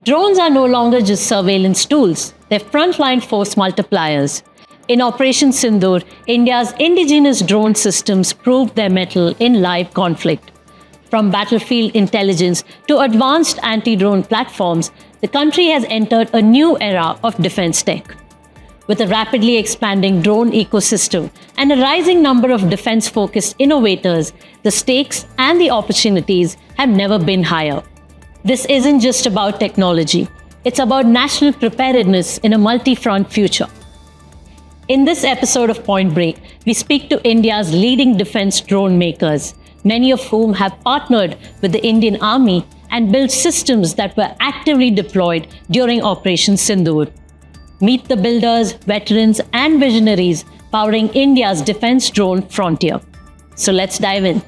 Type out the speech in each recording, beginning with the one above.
Drones are no longer just surveillance tools, they're frontline force multipliers. In Operation Sindoor, India's indigenous drone systems proved their mettle in live conflict. From battlefield intelligence to advanced anti-drone platforms, the country has entered a new era of defense tech. With a rapidly expanding drone ecosystem and a rising number of defense-focused innovators, the stakes and the opportunities have never been higher. This isn't just about technology, it's about national preparedness in a multi-front future. In this episode of Point Break, we speak to India's leading defense drone makers, many of whom have partnered with the Indian Army and built systems that were actively deployed during Operation Sindoor. Meet the builders, veterans, and visionaries powering India's defense drone frontier. So let's dive in.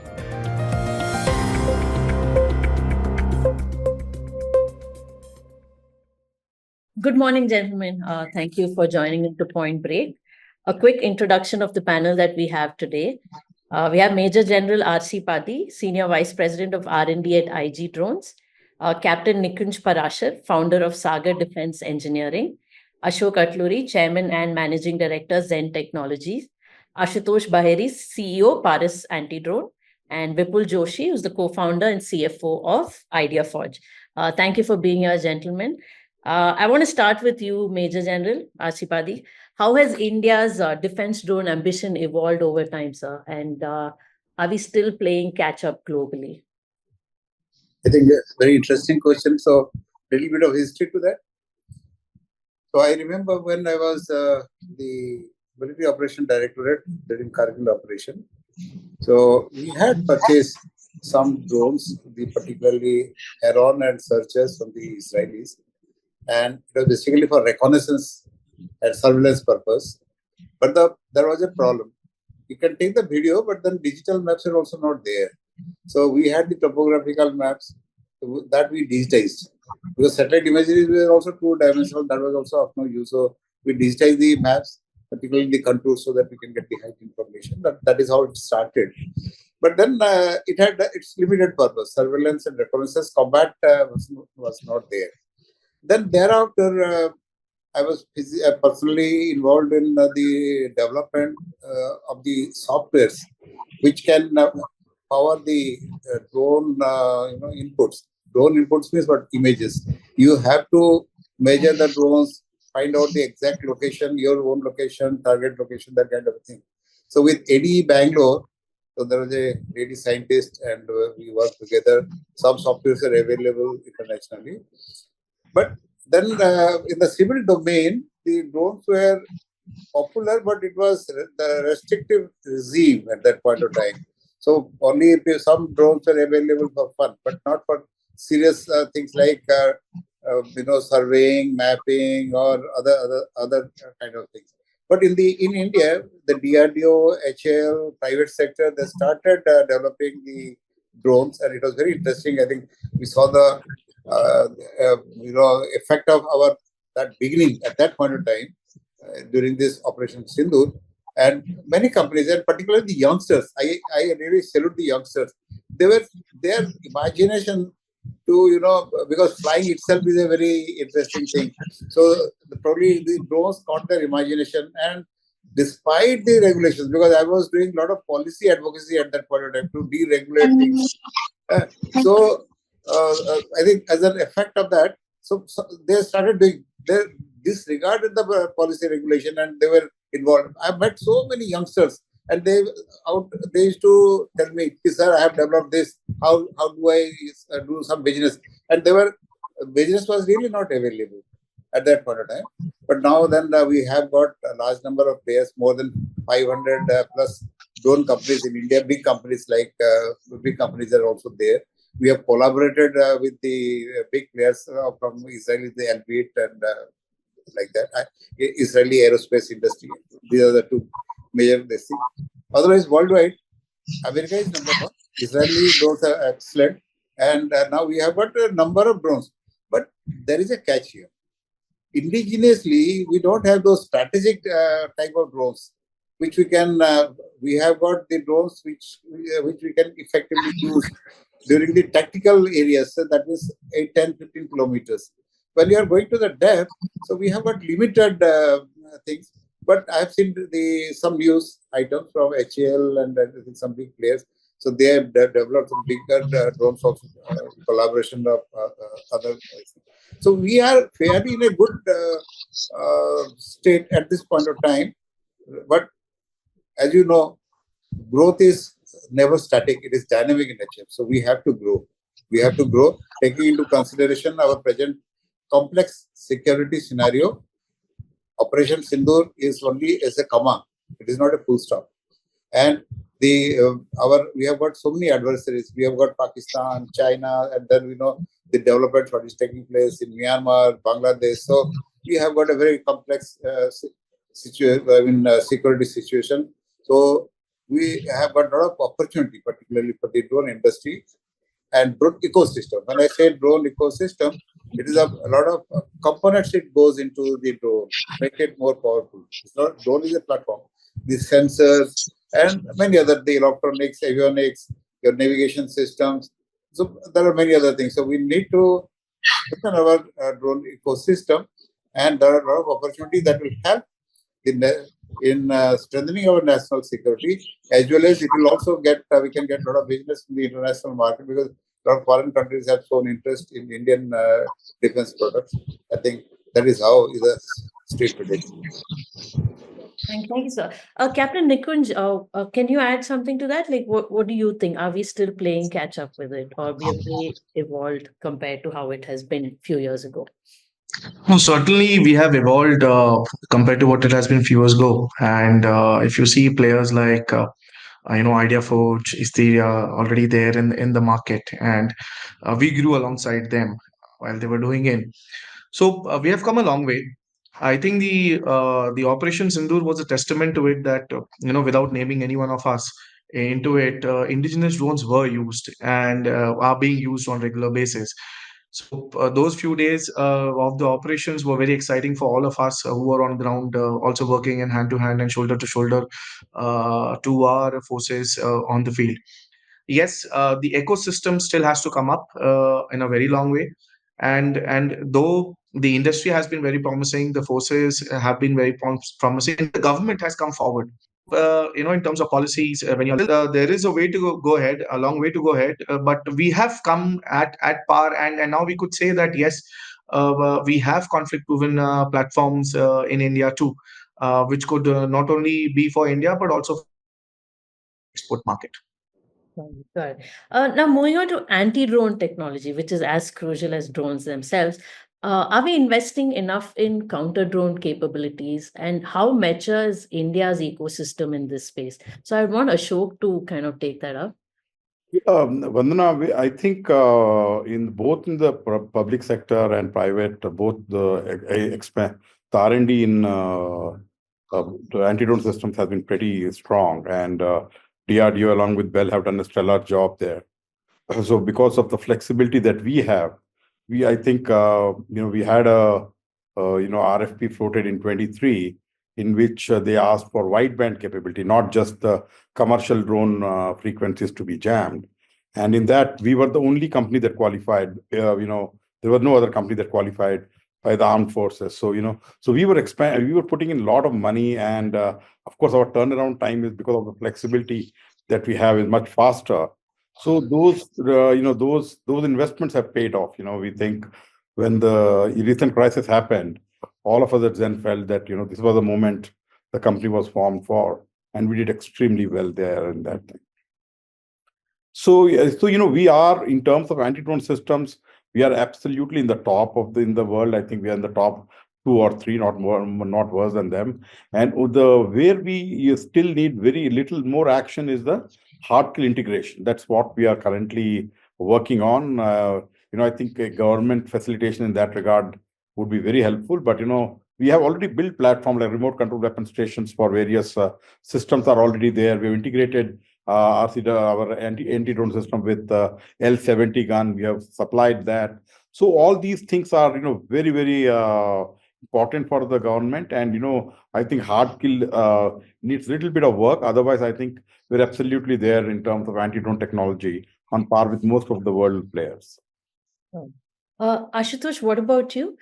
Good morning, gentlemen. Thank you for joining into Point Break. A quick introduction of the panel that we have today. We have Major General R.C. Padhi, Senior Vice President of R&D at IgDrones, Captain Nikunj Parashar, founder of Sagar Defense Engineering, Ashok Atluri, Chairman and Managing Director, Zen Technologies, Ashutosh Baheri, CEO, Paris Antidrone, and Vipul Joshi, who's the co-founder and CFO of IdeaForge. Thank you for being here, gentlemen. I want to start with you, Major General R.C. Padhi. How has India's defense drone ambition evolved over time, sir? And are we still playing catch-up globally? I think a very interesting question. So, a little bit of history to that. So, I remember when I was the Military Operation Directorate during Kargil operation. So, we had purchased some drones, particularly Heron and searchers from the Israelis. And it was basically for reconnaissance and surveillance purpose. But there was a problem. You can take the video, but then digital maps are also not there. So we had the topographical maps that we digitized. Because satellite images were also two-dimensional, that was also of no use. So we digitized the maps, particularly the contours, so that we can get the height information. That is how it started. But then it had its limited purpose. Surveillance and reconnaissance combat was not there. Then thereafter, I was personally involved in the development of the softwares, which can power the drone inputs. Drone inputs means what? Images. You have to measure the drones, find out the exact location, your own location, target location, that kind of thing. So with ADE Bangalore, so there was a lady scientist and we worked together. Some softwares are available internationally. But then in the civil domain, the drones were popular, but it was the restrictive regime at that point of time. So only some drones were available for fun, but not for serious things like surveying, mapping, or other kind of things. But in India, the DRDO, HAL, private sector, they started developing the drones, and it was very interesting. I think we saw the effect of that beginning at that point of time during this Operation Sindoor, and many companies, and particularly the youngsters. I really salute the youngsters. Their imagination to because flying itself is a very interesting thing. So probably the drones caught their imagination, and despite the regulations, because I was doing a lot of policy advocacy at that point of time to deregulate things. So I think as an effect of that, so they started doing, they disregarded the policy regulation and they were involved. I met so many youngsters and they used to tell me, sir, I have developed this. How do I do some business? And business was really not available at that point of time. But now then we have got a large number of players, more than 500 plus drone companies in India. Big companies are also there. We have collaborated with the big players from Israel, the Elbit and like that. Israeli aerospace industry. These are the two major things. Otherwise, worldwide, America is number one. Israeli drones are excellent. And now we have got a number of drones. But there is a catch here. Indigenously, we don't have those strategic type of drones, which we can, we have got the drones which we can effectively use during the tactical areas. So that is 8, 10, 15 kilometers. when you are going to the depth, so we have got limited things. But I have seen some news items from HAL and some big players. So they have developed some bigger drones of collaboration of other. So we are fairly in a good state at this point of time. But as you know, growth is never static, it is dynamic in nature. So we have to grow. We have to grow, taking into consideration our present complex security scenario. Operation Sindoor is only as a comma, it is not a full stop. And we have got so many adversaries. We have got Pakistan, China, and then we know the development what is taking place in Myanmar, Bangladesh. So we have got a very complex security situation. So we have got a lot of opportunity, particularly for the drone industry and drone ecosystem. When I say drone ecosystem, it is a lot of components it goes into the drone, make it more powerful. It's not drone is a platform. The sensors and many other the electronics, avionics, your navigation systems. So there are many other things. So we need to strengthen our drone ecosystem, and there are a lot of opportunities that will help in strengthening our national security, as well as it will also get we can get a lot of business in the international market because a lot of foreign countries have shown interest in Indian defense products. I think that is how is the state today. Thank you, sir. Captain Nikunj, can you add something to that? Like, what do you think? Are we still playing catch up with it, or we have way evolved compared to how it has been a few years ago? No, certainly we have evolved compared to what it has been few years ago. And if you see players like Idea Forge, is the already there in the market, and we grew alongside them while they were doing it. So we have come a long way. I think the Operation Sindoor was a testament to it that without naming any one of us into it, indigenous drones were used and are being used on regular basis. So those few days of the operations were very exciting for all of us who were on ground, also working in hand to hand and shoulder to shoulder to our forces on the field. Yes, the ecosystem still has to come up in a very long way, and though the industry has been very promising, the forces have been very promising, and the government has come forward. In terms of policies, when you there is a way to go ahead, a long way to go ahead, but we have come at par, and now we could say that yes, we have conflict proven platforms in India too, which could not only be for India but also for the export market. Good. Now, moving on to anti-drone technology, which is as crucial as drones themselves. Are we investing enough in counter-drone capabilities, and how mature is India's ecosystem in this space? So I want Ashok to kind of take that up. Vandana, I think in both in the public sector and private, both the R&D in the anti-drone systems has been pretty strong, and DRDO along with Bell have done a stellar job there. So because of the flexibility that we have, I think we had a RFP floated in 23 in which they asked for wideband capability, not just the commercial drone frequencies to be jammed. And in that, we were the only company that qualified. There was no other company that qualified by the armed forces. So so we were putting in a lot of money, and of course, our turnaround time is because of the flexibility that we have is much faster. So those those investments have paid off. We think when the recent crisis happened, all of us at Zen felt that this was the moment the company was formed for, and we did extremely well there in that thing. So we are, in terms of anti-drone systems, we are absolutely in the top in the world. I think we are in the top 2 or 3, not more, not worse than them. And where we still need very little more action is the hard kill integration. That's what we are currently working on. I think a government facilitation in that regard would be very helpful. But we have already built platforms like remote control weapon stations for various systems are already there. We've integrated our anti-drone system with L70 gun. We have supplied that. So all these things are very, very important for the government. And I think hard kill needs a little bit of work. Otherwise, I think we're absolutely there in terms of anti-drone technology on par with most of the world players. Ashutosh, what about you?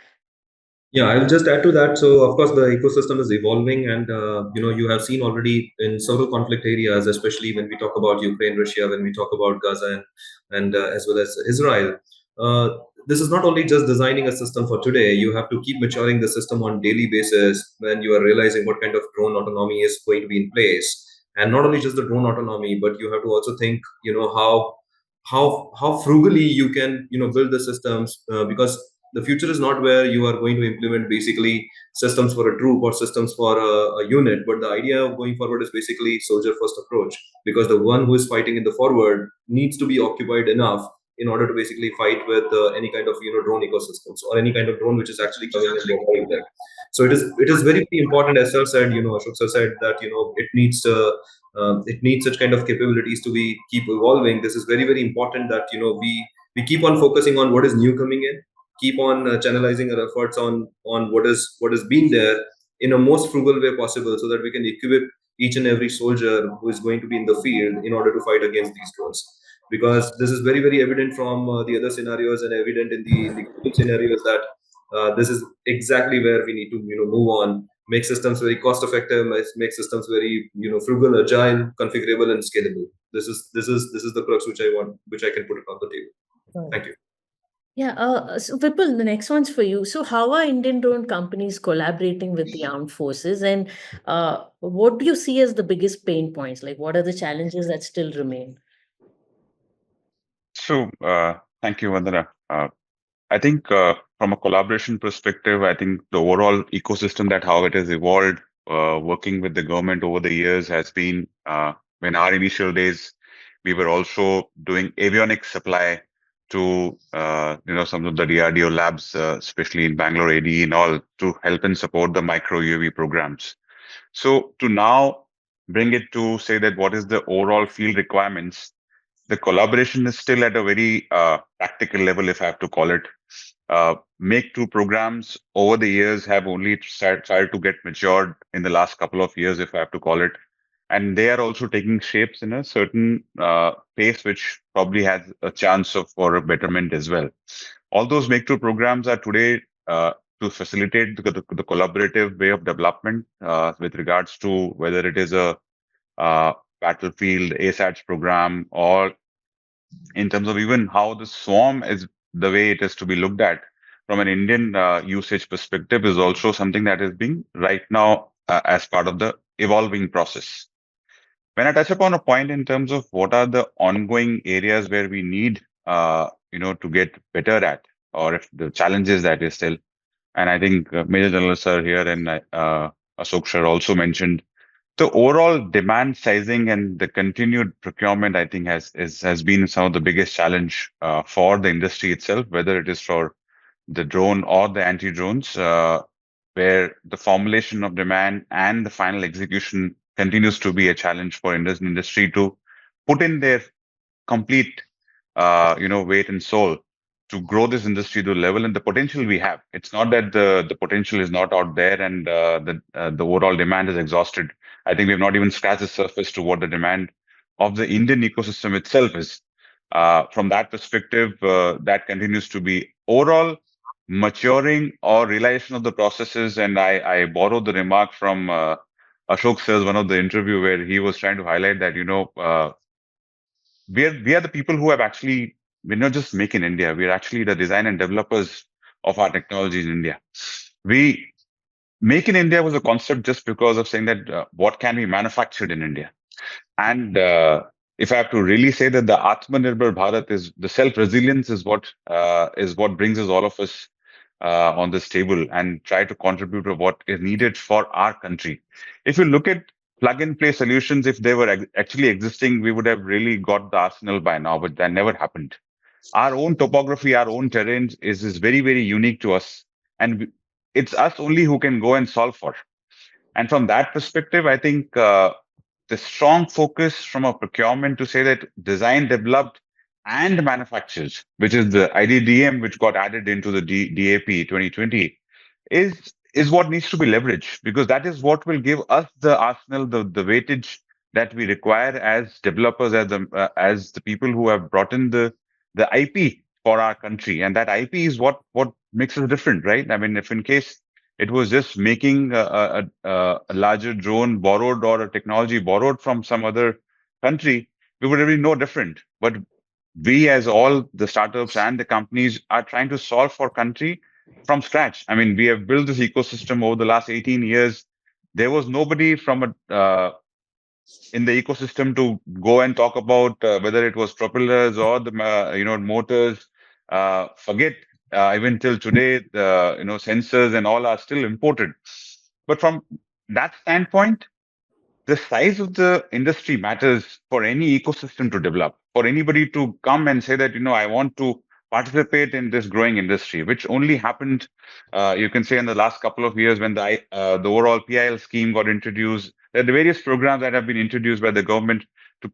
Yeah, I'll just add to that. So, of course, the ecosystem is evolving, and you have seen already in several conflict areas, especially when we talk about Ukraine, Russia, when we talk about Gaza, and as well as Israel. Uh, this is not only just designing a system for today. You have to keep maturing the system on daily basis when you are realizing what kind of drone autonomy is going to be in place, and not only just the drone autonomy, but you have to also think, how frugally you can build the systems, because the future is not where you are going to implement basically systems for a troop or systems for a unit, but the idea of going forward is basically soldier first approach, because the one who is fighting in the forward needs to be occupied enough in order to basically fight with any kind of drone ecosystems or any kind of drone which is actually coming and working there. So it is very, very important, as sir said, Ashok sir said that it needs such kind of capabilities to be keep evolving. This is very, very important that we keep on focusing on what is new coming in, keep on channelizing our efforts on what is being there in a most frugal way possible, so that we can equip each and every soldier who is going to be in the field in order to fight against these drones. Because this is very, very evident from the other scenarios, and evident in the global scenarios, that this is exactly where we need to move on, make systems very cost effective, make systems very frugal, agile, configurable, and scalable. This is the crux which I can put it on the table. Thank you. Yeah, so Vipul, the next one's for you. So, how are Indian drone companies collaborating with the armed forces, and what do you see as the biggest pain points? Like, what are the challenges that still remain? So, thank you, Vandana. I think from a collaboration perspective, I think the overall ecosystem, that how it has evolved, working with the government over the years, has been in our initial days, we were also doing avionics supply to some of the DRDO labs, especially in Bangalore ADE and all, to help and support the micro UAV programs. So to now bring it to say that what is the overall field requirements, the collaboration is still at a very practical level, if I have to call it. Make two programs over the years have only started to get matured in the last couple of years, if I have to call it. And they are also taking shapes in a certain pace, which probably has a chance of for a betterment as well. All those make two programs are today to facilitate the collaborative way of development with regards to whether it is a battlefield ASATs program, or in terms of even how the swarm is the way it is to be looked at from an Indian usage perspective, is also something that is being right now as part of the evolving process. When I touch upon a point in terms of what are the ongoing areas where we need, to get better at, or if the challenges that is still, and I think Major General Sir here and Ashok Sir also mentioned, the overall demand sizing and the continued procurement, I think, has been some of the biggest challenge for the industry itself, whether it is for the drone or the anti-drones, where the formulation of demand and the final execution continues to be a challenge for industry to put in their complete, weight and soul to grow this industry to a level and the potential we have. It's not that the potential is not out there and the overall demand is exhausted. I think we have not even scratched the surface to what the demand of the Indian ecosystem itself is. From that perspective, that continues to be overall maturing or realization of the processes. And I borrowed the remark from Ashok Sir's one of the interview, where he was trying to highlight that, we are the people who have actually, we're not just make in India, we're actually the design and developers of our technologies in India. We make in India was a concept just because of saying that what can be manufactured in India. And if I have to really say that the Atmanirbhar Bharat is the self-resilience is what brings us all of us on this table and try to contribute to what is needed for our country. If you look at plug-and-play solutions, if they were actually existing, we would have really got the arsenal by now, but that never happened. Our own topography, our own terrain is very, very unique to us. And it's us only who can go and solve for. And from that perspective, I think the strong focus from a procurement to say that design, developed, and manufactured, which is the IDDM, which got added into the DAP 2020, is what needs to be leveraged, because that is what will give us the arsenal, the weightage that we require as developers, as the people who have brought in the IP for our country. And that IP is what makes us different, right? I mean, if in case it was just making a larger drone borrowed or a technology borrowed from some other country, we would be no different. But we, as all the startups and the companies, are trying to solve for country from scratch. I mean, we have built this ecosystem over the last 18 years. There was nobody from in the ecosystem to go and talk about whether it was propellers or the motors. Forget even till today, the sensors and all are still imported. But from that standpoint, the size of the industry matters for any ecosystem to develop, for anybody to come and say that, I want to participate in this growing industry, which only happened, you can say, in the last couple of years when the overall PIL scheme got introduced. There are the various programs that have been introduced by the government to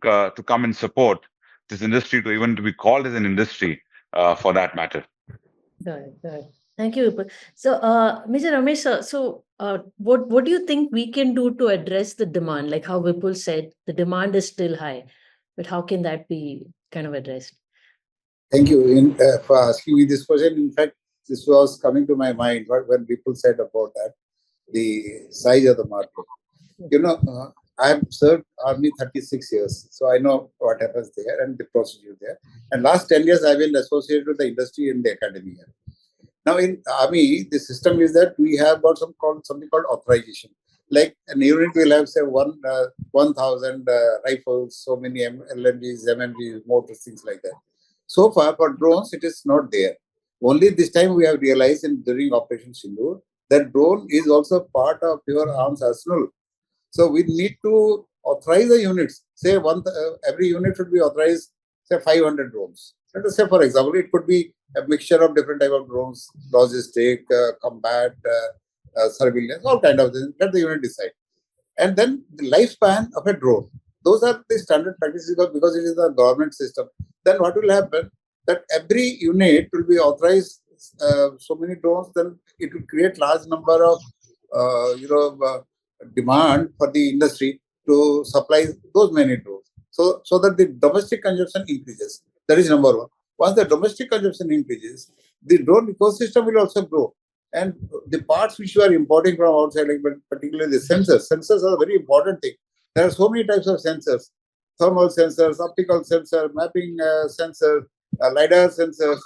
come and support this industry, to even to be called as an industry, for that matter. Got it. Thank you, Vipul. So, Mr. Ramesh, sir, what do you think we can do to address the demand? Like how Vipul said, the demand is still high, but how can that be kind of addressed? Thank you for asking me this question. In fact, this was coming to my mind when people said about that, the size of the market. I have served Army 36 years, so I know what happens there and the procedure there. And last 10 years, I've been associated with the industry and the academia. Now, in Army, the system is that we have got something called authorization. Like an unit will have, say, 1,000 rifles, so many LMGs, MMGs, motors, things like that. So far, for drones, it is not there. Only this time we have realized during Operation Sindoor that drone is also part of your arms arsenal. So we need to authorize the units. Say every unit should be authorized, say 500 drones. Let us say, for example, it could be a mixture of different type of drones, logistic, combat, surveillance, all kind of things. Let the unit decide. And then the lifespan of a drone. Those are the standard practices because it is a government system. Then what will happen? That every unit will be authorized so many drones. Then it will create large number of demand for the industry to supply those many drones. So that the domestic consumption increases. That is number one. Once the domestic consumption increases, the drone ecosystem will also grow. And the parts which you are importing from outside, like particularly the sensors. Sensors are a very important thing. There are so many types of sensors: thermal sensors, optical sensor, mapping sensor, lidar sensors.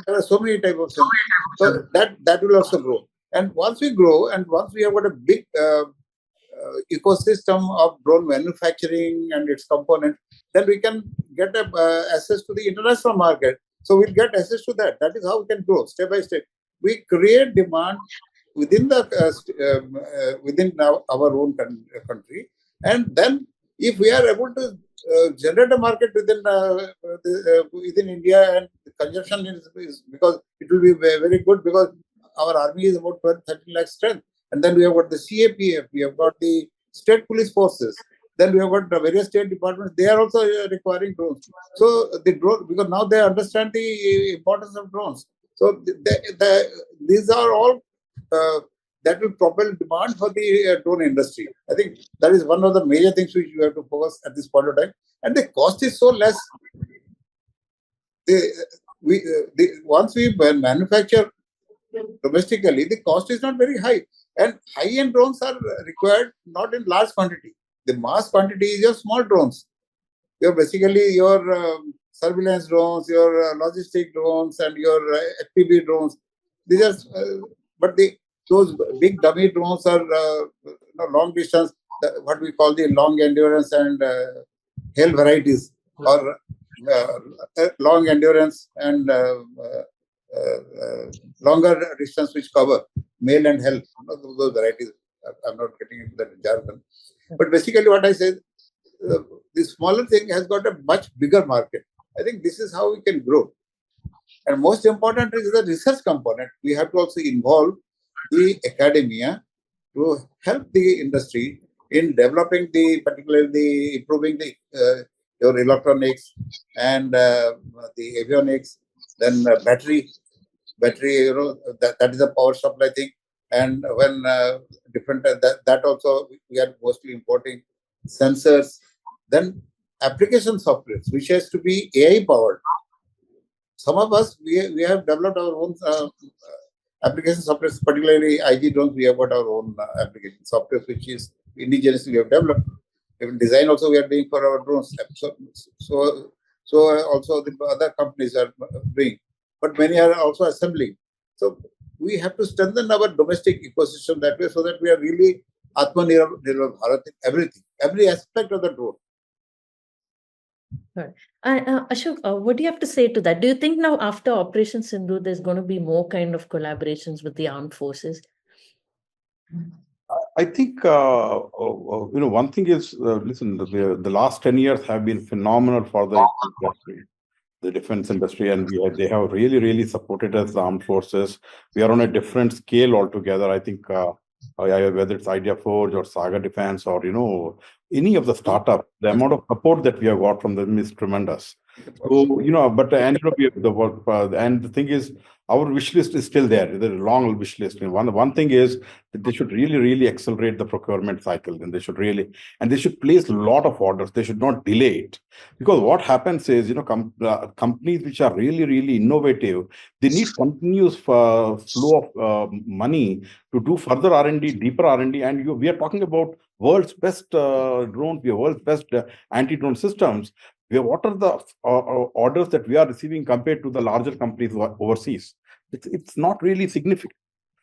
There are so many types of sensors. So that will also grow. And once we grow, and once we have got a big ecosystem of drone manufacturing and its components, then we can get access to the international market. So we'll get access to that. That is how we can grow step by step. We create demand within within our own country, and then if we are able to generate a market within India, and the consumption is because it will be very good, because our army is about 13 lakh strength. And then we have got the CAPF, we have got the state police forces, then we have got the various state departments. They are also requiring drones. So the drone, because now they understand the importance of drones. So these are all that will propel demand for the drone industry. I think that is one of the major things which you have to focus at this point of time. And the cost is so less. Once we manufacture domestically, the cost is not very high. And high-end drones are required not in large quantity. The mass quantity is your small drones. You're basically your surveillance drones, your logistic drones, and your FPV drones. These are, those big dummy drones are long distance, what we call the long endurance and HAL varieties, or long endurance and longer distance which cover male and HAL. Those varieties. I'm not getting into that jargon. But basically what I said, the smaller thing has got a much bigger market. I think this is how we can grow. And most important is the research component. We have to also involve the academia to help the industry in developing particularly improving your electronics and the avionics, then battery, that is a power supply thing. And when different, that also we are mostly importing sensors, then application software, which has to be AI powered. some of us, we have developed our own application software, particularly IgDrones. We have got our own application software, which is indigenous. We have developed. Even design also we are doing for our drones. So also the other companies are doing, but many are also assembling. So we have to strengthen our domestic ecosystem that way, so that we are really Atmanirbhar Bharat in everything, every aspect of the drone. Right. Ashok, what do you have to say to that? Do you think now after Operation Sindoor, there's going to be more kind of collaborations with the armed forces? I think one thing is, listen, the last 10 years have been phenomenal for the industry, the defense industry, and they have really supported us, the armed forces. We are on a different scale altogether. I think whether it's Idea Forge or Saga Defense or any of the startup, the amount of support that we have got from them is tremendous. So but and we have the work, and the thing is, our wish list is still there. There's a long wish list. And one thing is that they should really accelerate the procurement cycle, and they should place a lot of orders. They should not delay it, because what happens is, companies which are really innovative, they need continuous flow of money to do further R&D, deeper R&D. And we are talking about world's best drones, we have world's best anti-drone systems. What are the orders that we are receiving compared to the larger companies overseas? It's not really significant.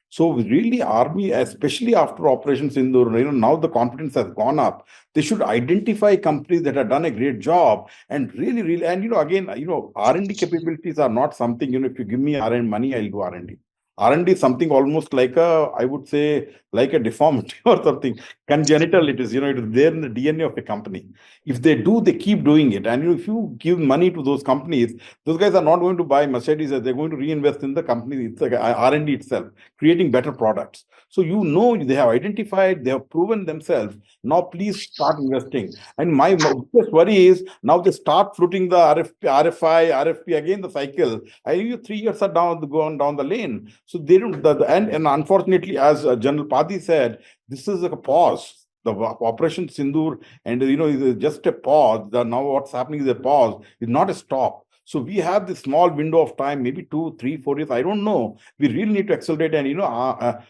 So really, Army, especially after Operation Sindoor, now the confidence has gone up. They should identify companies that have done a great job and really, and again, R&D capabilities are not something, if you give me R&D money, I'll do R&D. R&D is something almost like I would say, like a deformity or something. Congenital it is, it is there in the DNA of a company. If they do, they keep doing it. And if you give money to those companies, those guys are not going to buy Mercedes, they're going to reinvest in the company, it's like R&D itself, creating better products. So they have identified, they have proven themselves. Now please start investing. And my biggest worry is now they start floating the RFI, RFP again, the cycle. 3 years are going down the lane. So they don't, and unfortunately, as General Padhi said, this is a pause. The Operation Sindoor, and is just a pause. Now what's happening is a pause, it's not a stop. So we have this small window of time, maybe 2, 3, 4 years. I don't know. We really need to accelerate and ask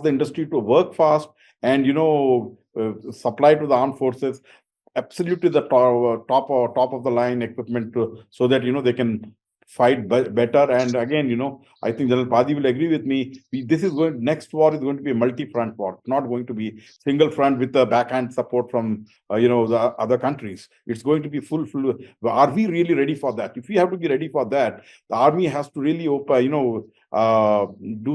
the industry to work fast and supply to the armed forces absolutely the top of the line equipment so that they can fight better. And again, I think General Padhi will agree with me. Next war is going to be a multi-front war. It's not going to be single front with the backhand support from the other countries. It's going to be full. Are we really ready for that? If we have to be ready for that, the army has to really do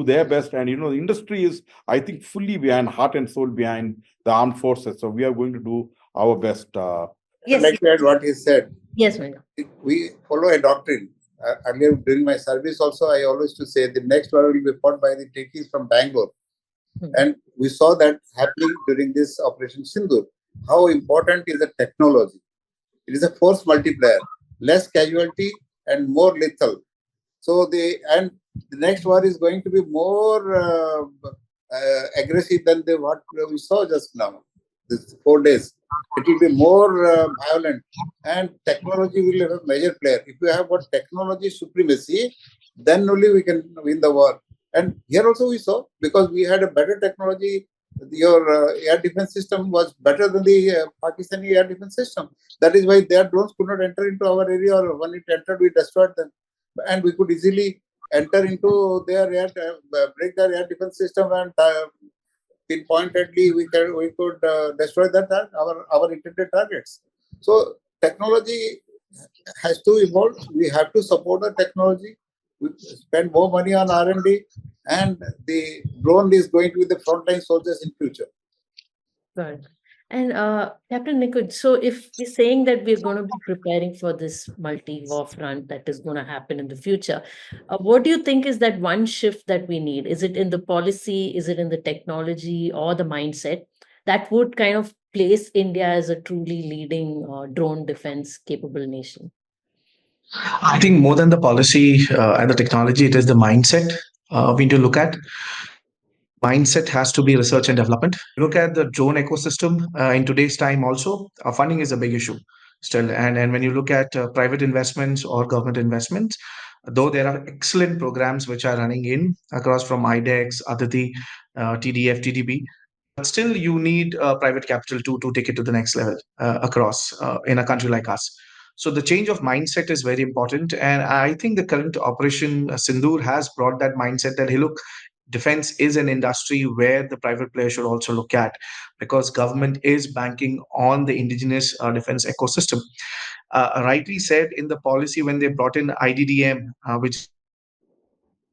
their best. And the industry is, I think, fully behind, heart and soul behind the armed forces. So we are going to do our best. Yes. I'd like to add what he said. Yes, ma'am. We follow a doctrine. Earlier during my service also, I always used to say the next war will be fought by the techies from Bangalore. And we saw that happening during this Operation Sindoor. How important is the technology? It is a force multiplier, less casualty and more lethal. So the next war is going to be more aggressive than what we saw just now. This 4 days, it will be more violent, and technology will have a major player. If you have what technology supremacy, then only we can win the war. And here also we saw, because we had a better technology, your air defense system was better than the Pakistani air defense system. That is why their drones could not enter into our area, or when it entered, we destroyed them. And we could easily enter into their break their air defense system, and pinpointedly we could destroy that our intended targets. So technology has to evolve. We have to support the technology. We spend more money on R&D, and the drone is going to be the frontline soldiers in future. Right. And Captain Nikunj, so if we're saying that we're going to be preparing for this multi-war front that is going to happen in the future, what do you think is that one shift that we need? Is it in the policy? Is it in the technology or the mindset that would kind of place India as a truly leading drone defense capable nation? I think more than the policy and the technology, it is the mindset we need to look at. Mindset has to be research and development. Look at the drone ecosystem in today's time also. Funding is a big issue. still. And when you look at private investments or government investments, though there are excellent programs which are running in across from IDEX, Aditi, TDF, TDB, but still you need private capital to take it to the next level across in a country like us. So the change of mindset is very important, and I think the current Operation Sindoor has brought that mindset that, hey, look, defense is an industry where the private player should also look at, because government is banking on the indigenous defense ecosystem. Rightly said in the policy when they brought in IDDM, which is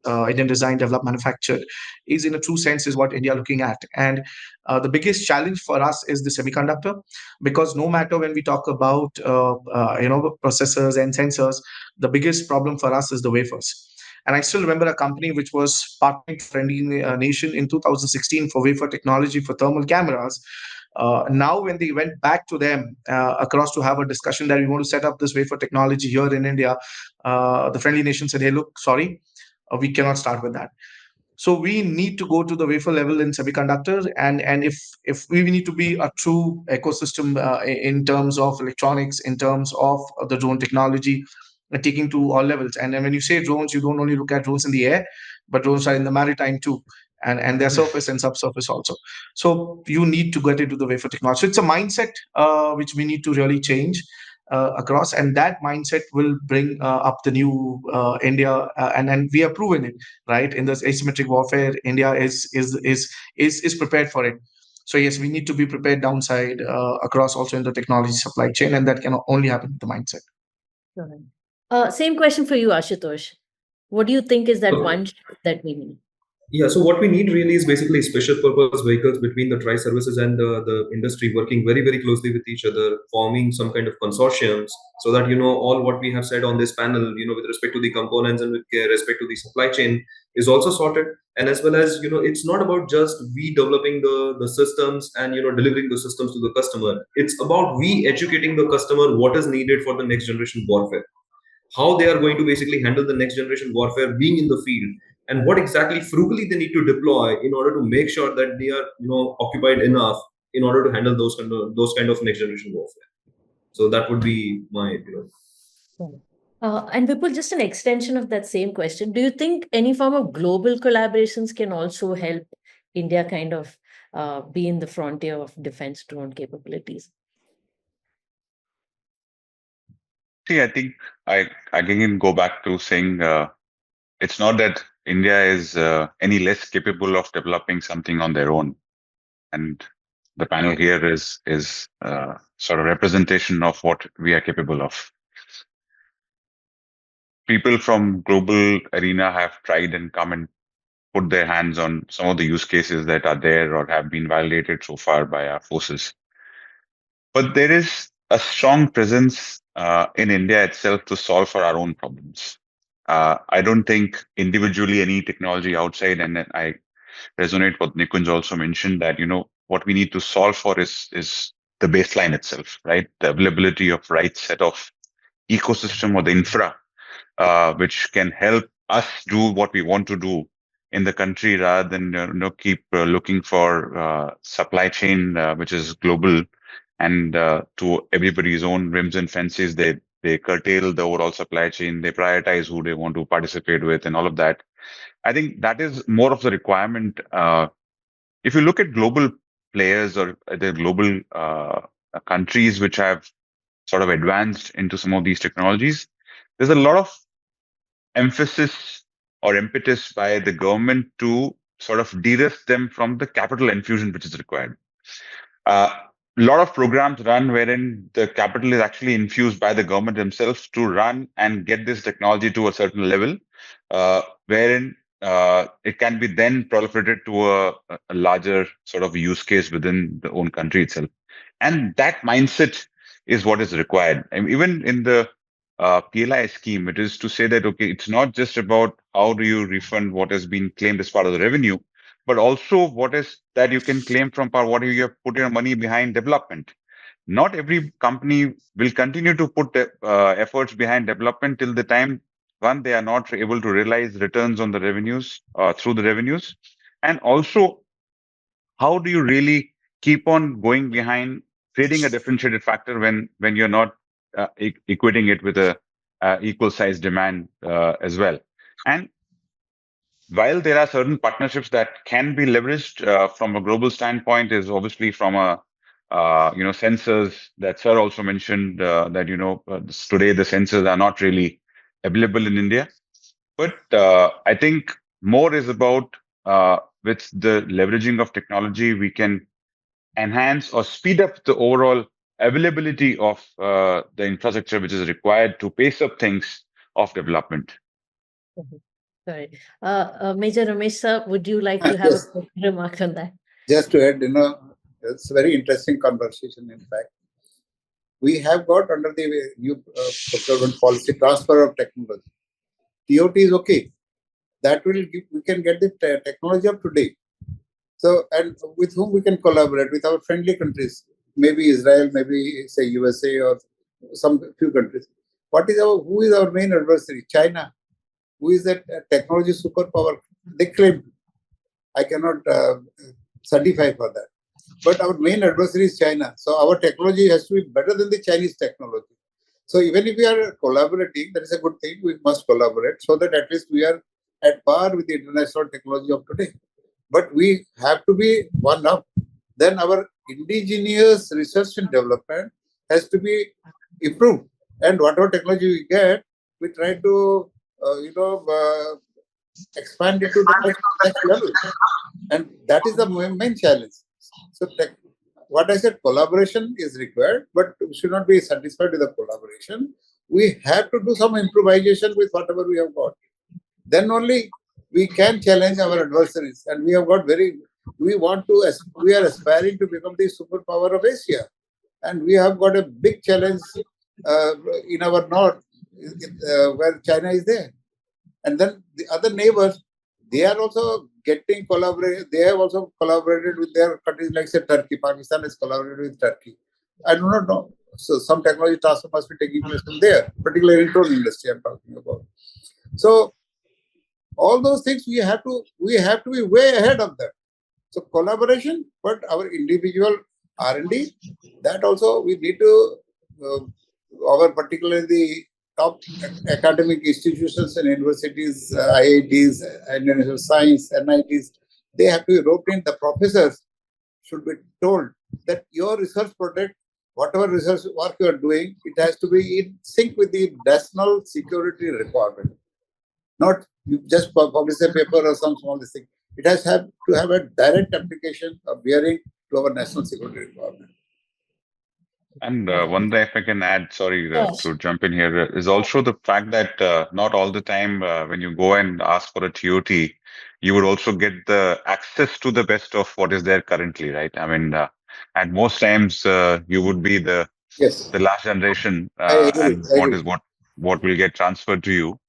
Indian design, develop, manufactured, is in a true sense is what India looking at. And the biggest challenge for us is the semiconductor, because no matter when we talk about processors and sensors, the biggest problem for us is the wafers. And I still remember a company which was partnering with Friendly Nation in 2016 for wafer technology for thermal cameras. Now, when they went back to them across to have a discussion that we want to set up this wafer technology here in India, the Friendly Nation said, "Hey, look, sorry, we cannot start with that." So we need to go to the wafer level in semiconductors, and if we need to be a true ecosystem in terms of electronics, in terms of the drone technology, taking to all levels. And then when you say drones, you don't only look at drones in the air, but drones are in the maritime too, and their surface and subsurface also. So you need to get into the wafer technology. So it's a mindset which we need to really change across, and that mindset will bring up the new India, and we have proven it, right? In this asymmetric warfare, India is prepared for it. So yes, we need to be prepared downside across also in the technology supply chain, and that can only happen with the mindset. Same question for you, Ashutosh. What do you think is that Okay. one shift that we need? Yeah, so what we need really is basically special purpose vehicles between the tri services and the industry working very, very closely with each other, forming some kind of consortiums so that, all what we have said on this panel, with respect to the components and with respect to the supply chain is also sorted. And as well as, it's not about just we developing the systems and, delivering the systems to the customer. It's about we educating the customer what is needed for the next generation warfare, how they are going to basically handle the next generation warfare being in the field, and what exactly frugally they need to deploy in order to make sure that they are occupied enough in order to handle those kind of next generation warfare. So that would be my And Vipul, just an extension of that same question. Do you think any form of global collaborations can also help India kind of be in the frontier of defense drone capabilities? See, I think I again go back to saying it's not that India is any less capable of developing something on their own, and the panel here is sort of representation of what we are capable of. People from global arena have tried and come and put their hands on some of the use cases that are there or have been validated so far by our forces. But there is a strong presence in India itself to solve for our own problems. I don't think individually any technology outside, and I resonate what Nikunj also mentioned, that what we need to solve for is the baseline itself, right? The availability of right set of ecosystem or the infra which can help us do what we want to do in the country, rather than keep looking for supply chain which is global, and to everybody's own whims and fancies, they curtail the overall supply chain, they prioritize who they want to participate with, and all of that. I think that is more of the requirement. If you look at global players or the global countries which have sort of advanced into some of these technologies, there's a lot of emphasis or impetus by the government to sort of de-risk them from the capital infusion which is required. A lot of programs run wherein the capital is actually infused by the government themselves to run and get this technology to a certain level, wherein it can be then proliferated to a larger sort of use case within the own country itself. And that mindset is what is required. And even in the PLI scheme, it is to say that, okay, it's not just about how do you refund what has been claimed as part of the revenue, but also what is that you can claim from what you have put your money behind development. Not every company will continue to put efforts behind development till the time, one, they are not able to realize returns on the revenues through the revenues. And also, how do you really keep on going behind creating a differentiated factor when you're not equating it with a equal size demand as well. And while there are certain partnerships that can be leveraged from a global standpoint, is obviously from a sensors that Sir also mentioned that today the sensors are not really available in India. But I think more is about with the leveraging of technology, we can enhance or speed up the overall availability of the infrastructure which is required to pace up things of development. Sorry. Major Ramesh sir, would you like to have a quick remark on that? Just to add, it's a very interesting conversation, in fact. We have got under the new procurement policy transfer of technology. TOT is okay. That will give, we can get the technology of today. So, and with whom we can collaborate with our friendly countries, maybe Israel, maybe say USA or some few countries. Who is our main adversary? China. Who is that technology superpower? They claim. I cannot certify for that. But our main adversary is China. So our technology has to be better than the Chinese technology. So even if we are collaborating, that is a good thing. We must collaborate so that at least we are at par with the international technology of today. But we have to be one up. Then our indigenous research and development has to be improved. And whatever technology we get, we try to expand it to the next level. And that is the main challenge. So what I said, collaboration is required, but we should not be satisfied with the collaboration. We have to do some improvisation with whatever we have got. Then only we can challenge our adversaries. And we are aspiring to become the superpower of Asia. And we have got a big challenge in our north, where China is there. And then the other neighbors, they are also getting collaborated. They have also collaborated with their countries, like say Turkey. Pakistan has collaborated with Turkey. I do not know. So some technology transfer must be taking place from there, particularly in drone industry I'm talking about. So all those things we have to be way ahead of them. So collaboration, but our individual R&D, that also we need to, particularly the top academic institutions and universities, IITs, Indian Science, NITs, they have to be roped in. The professors should be told that your research project, whatever research work you are doing, it has to be in sync with the national security requirement. Not you just publish a paper or some small thing. It has to have a direct application of bearing to our national security requirement. And one thing, if I can add, sorry to jump in here, is also the fact that not all the time when you go and ask for a TOT, you would also get the access to the best of what is there currently, right? I mean, at most times you would be the last generation, and what will get transferred to you,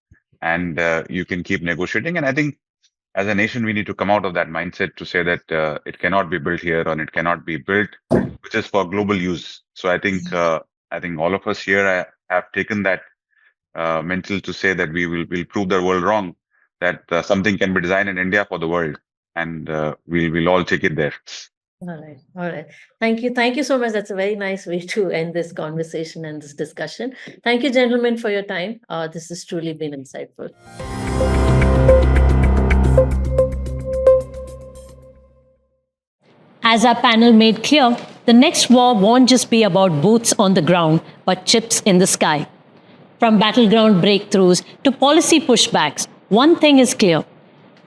and you can keep negotiating. And I think as a nation, we need to come out of that mindset to say that it cannot be built here or it cannot be built, which is for global use. So I think all of us here have taken that mental to say that we'll prove the world wrong, that something can be designed in India for the world, and we'll all take it there. All right. Thank you so much. That's a very nice way to end this conversation and this discussion. Thank you, gentlemen, for your time. This has truly been insightful. As our panel made clear, the next war won't just be about boots on the ground, but chips in the sky. From battleground breakthroughs to policy pushbacks, one thing is clear.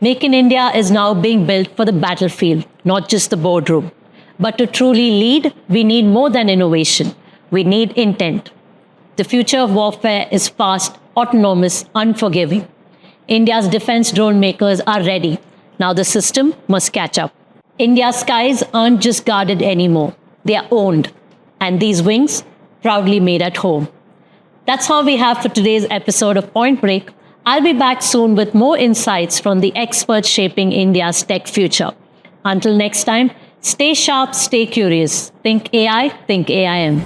Make in India is now being built for the battlefield, not just the boardroom. But to truly lead, we need more than innovation. We need intent. The future of warfare is fast, autonomous, unforgiving. India's defense drone makers are ready. Now the system must catch up. India's skies aren't just guarded anymore. They are owned. And these wings, proudly made at home. That's all we have for today's episode of Point Break. I'll be back soon with more insights from the experts shaping India's tech future. Until next time, stay sharp, stay curious. Think AI, think AIM.